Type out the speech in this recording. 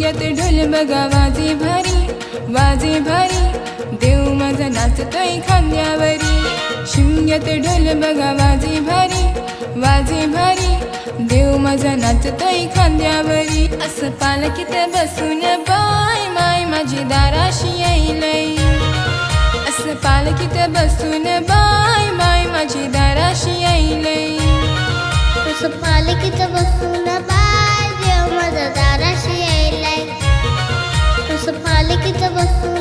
शिमग्यात ढोल बघा वाजे भारी, वाजे भारी, देव माझा नाचतोय खांद्यावरी. शिमग्यात ढोल बघा वाजे भारी, वाजे भारी, देव माझा नाचतोय खांद्यावरी. असं पालखीत बसून बाय माय माझी दाराशी येईलय. असं पालखीत बसून बाय माय माझी दाराशी येईलय. असं पालखीत बसून बाय देव माझा दाराशी येईलय. असं पालखीत बसून